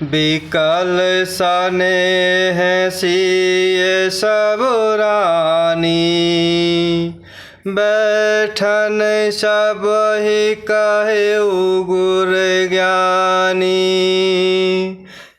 बिकल सने हैं सिय सब रानी, बैठन सब ही कहे गुर ज्ञानी।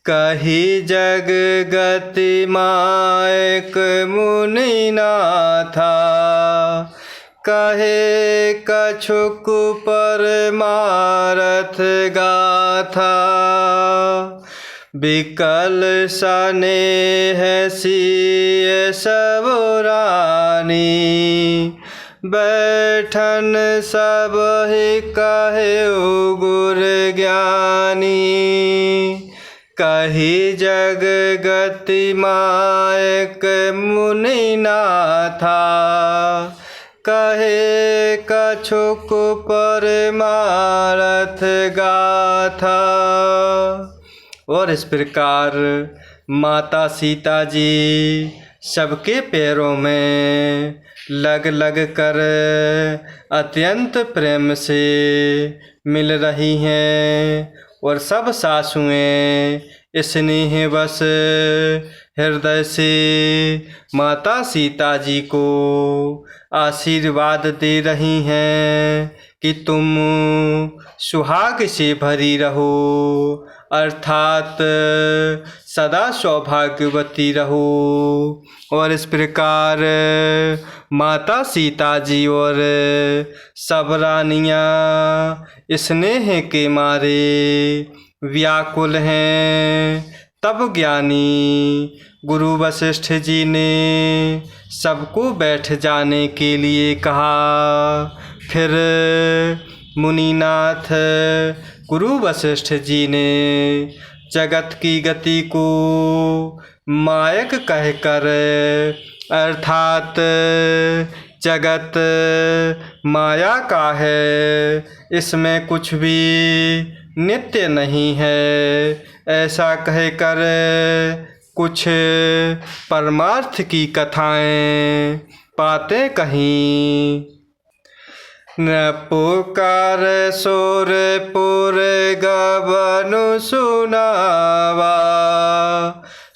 कही जग गति मायक मुनि नाथा, कहे कछुक परमारथ गाथा। बिकल सने हैं सिय सब रानी, बैठन सब ही कहे गुर ज्ञानी। कही जग गति मायक मुनि नाथा, कहे कछुक परमारथ गाथा। और इस प्रकार माता सीता जी सबके पैरों में लग लग कर अत्यंत प्रेम से मिल रही हैं और सब सासुएं स्नेहवश हृदय से माता सीता जी को आशीर्वाद दे रही हैं कि तुम सुहाग से भरी रहो, अर्थात सदा सौभाग्यवती रहो। और इस प्रकार माता सीता जी और सब रानियाँ स्नेह के मारे व्याकुल हैं। तब ज्ञानी गुरु वशिष्ठ जी ने सबको बैठ जाने के लिए कहा। फिर मुनिनाथ गुरु वशिष्ठ जी ने जगत की गति को मायक कहकर, अर्थात जगत माया का है, इसमें कुछ भी नित्य नहीं है, ऐसा कहकर कुछ परमार्थ की कथाएं बातें कहीं। न पुकार सुरपुर गबनु सुनावा,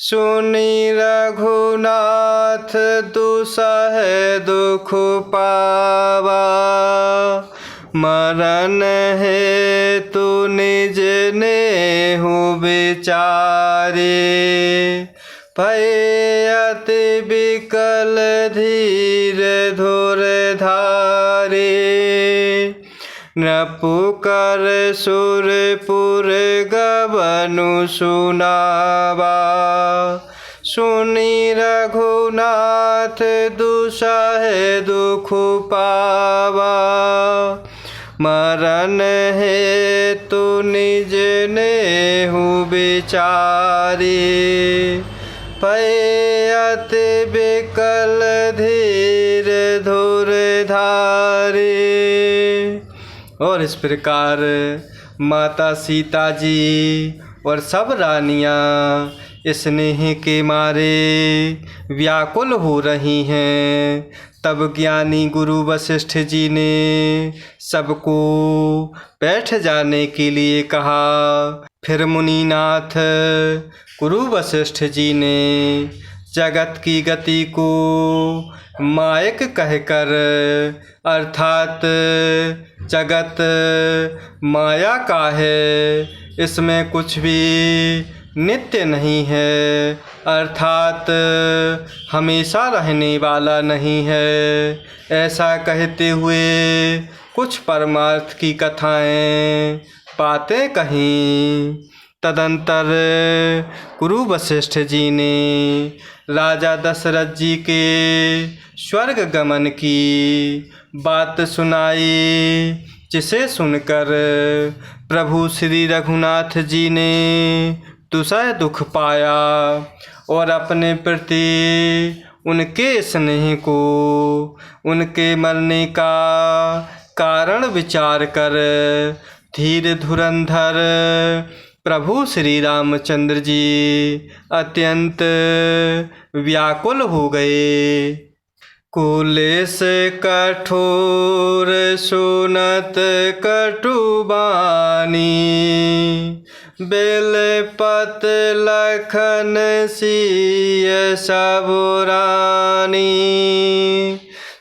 सुनी रघुनाथ दुसह दुख पावा। मरण है तू निज नेहु विचारे, भय अति बिकल धीर धुर धारे। न पुकार सुरपुर गबनु सुनावा, सुनी रघुनाथ दुसह दुख पावा। मरण है तू निज नेहु विचारे, भय अति बिकल धीर धुर धारे। और इस प्रकार माता सीता जी और सब रानियाँ स्नेह के मारे व्याकुल हो रही हैं। तब ज्ञानी गुरु वशिष्ठ जी ने सबको बैठ जाने के लिए कहा। फिर मुनिनाथ गुरु वशिष्ठ जी ने जगत की गति को मायक कहकर, अर्थात जगत माया का है, इसमें कुछ भी नित्य नहीं है, अर्थात हमेशा रहने वाला नहीं है, ऐसा कहते हुए कुछ परमार्थ की कथाएं बातें कहीं। तदंतर गुरु वशिष्ठ जी ने राजा दशरथ जी के स्वर्ग गमन की बात सुनाई, जिसे सुनकर प्रभु श्री रघुनाथ जी ने दुसह दुख पाया और अपने प्रति उनके स्नेह को, उनके मरने का कारण विचार कर धीर धुरंधर प्रभु श्री रामचंद्र जी अत्यंत व्याकुल हो गए। कुलेश कठोर सुनत कटुबानी, बेलपत लखन सिय सबुरानी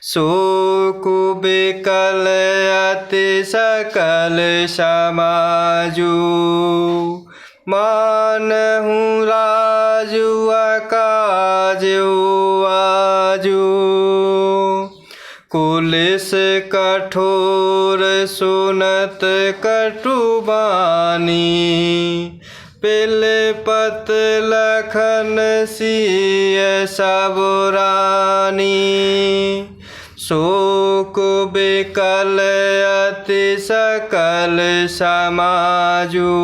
शोक बिकल अति सकल समाजू मानहु राजू अकाजू आजू कुलिस कठोर सुनत कटुबानी बिलपत लखन सिय सबुरानी शोक बिकल अति सकल समाजू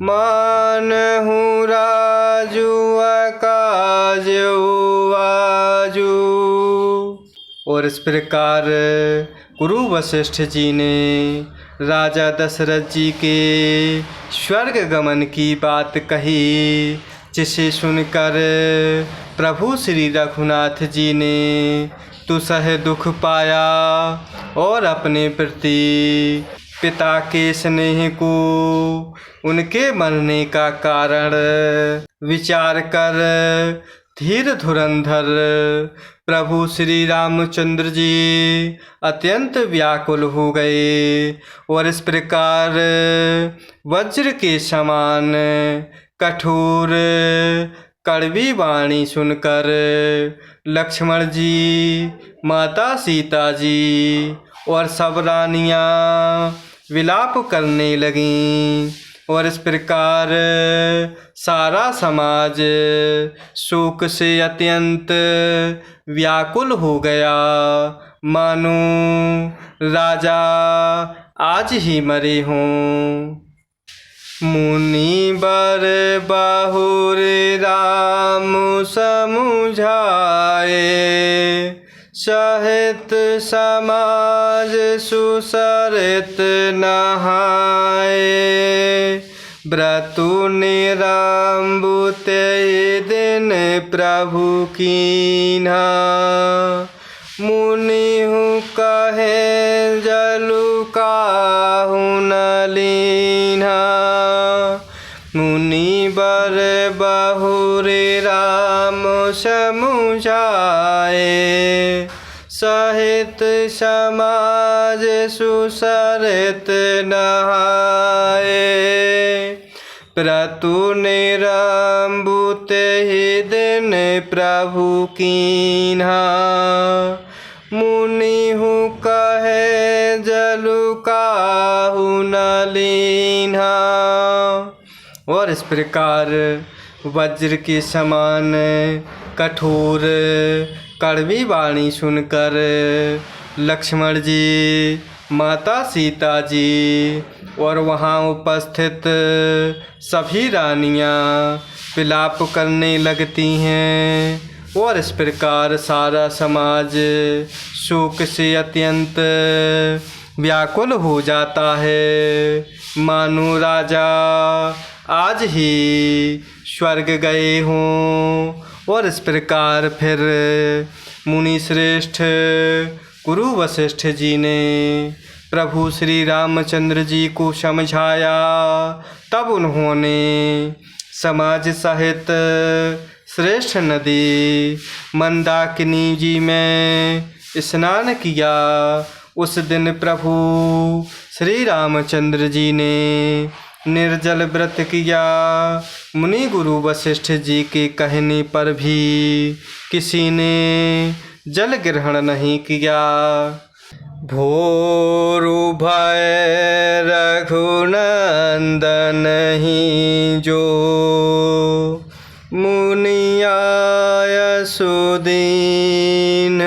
मानहु राजू अकाजू आजू। और इस प्रकार गुरु वशिष्ठ जी ने राजा दशरथ जी के स्वर्ग गमन की बात कही, जिसे सुनकर प्रभु श्री रघुनाथ जी ने तुसह दुख पाया और अपने प्रति पिता के स्नेह को उनके मरने का कारण विचार कर धीर धुरंधर प्रभु श्री रामचंद्र जी अत्यंत व्याकुल हो गए और इस प्रकार वज्र के समान कठोर कड़वी वाणी सुनकर लक्ष्मण जी, माता सीता जी और सब रानियाँ विलाप करने लगीं और इस प्रकार सारा समाज शोक से अत्यंत व्याकुल हो गया, मानो राजा आज ही मरे हों। मुनि बर बाहुर राम समुझाए सहित समाज सुसरित नहाए व्रतु निराम्बु ते दिन प्रभु कीन्हा मुनिहु कहे जलु काहु न लीन्हा मुनि बर बहुर राम समुझाए सहित समाज सुसरित नहाए प्रतु निराम्बु तेहि दिन प्रभु कीन्हा मुनिहु कहे जलु काहु न लीन्हा। और इस प्रकार वज्र के समान कठोर कड़वी वाणी सुनकर लक्ष्मण जी, माता सीता जी और वहाँ उपस्थित सभी रानियाँ विलाप करने लगती हैं और इस प्रकार सारा समाज शोक से अत्यंत व्याकुल हो जाता है, मानो राजा आज ही स्वर्ग गए हों। और इस प्रकार फिर मुनि श्रेष्ठ गुरु वशिष्ठ जी ने प्रभु श्री रामचंद्र जी को समझाया। तब उन्होंने समाज सहित श्रेष्ठ नदी मंदाकिनी जी में स्नान किया। उस दिन प्रभु श्री रामचंद्र जी ने निर्जल व्रत किया। मुनि गुरु वशिष्ठ जी के कहने पर भी किसी ने जल ग्रहण नहीं किया। भोरु भय रघुनंदन ही जो मुनि आय सुदीन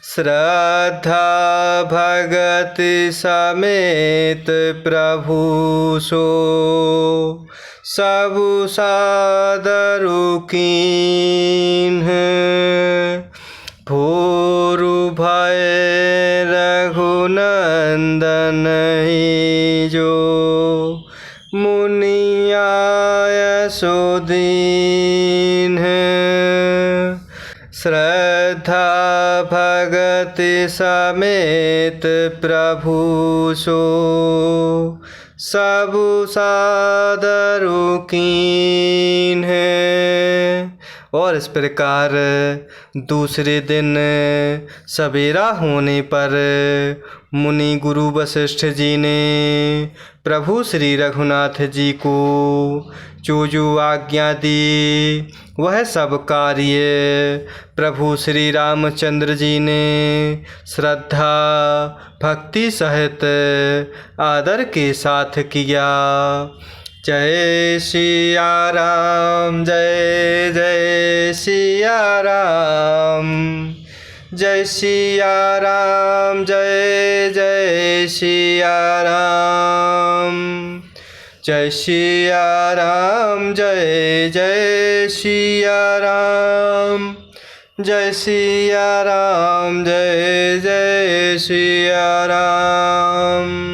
श्रद्धा भगति समेत प्रभु सो सबु सादरु कीन्ह भोरु भय रघुनंदन ही जो मुनि आय सुदीन श्रद्धा भगति समेत प्रभु सो सबु सादरु कीन है। और इस प्रकार दूसरे दिन सवेरा होने पर मुनि गुरु वशिष्ठ जी ने प्रभु श्री रघुनाथ जी को जो आज्ञा दी वह सब कार्य प्रभु श्री रामचंद्र जी ने श्रद्धा भक्ति सहित आदर के साथ किया। जय सिया राम, जय जय सिया राम, जय सिया राम, जय जय सिया राम, जय सिया राम, जय जय सिया राम, जय सिया राम, जय जय सिया राम।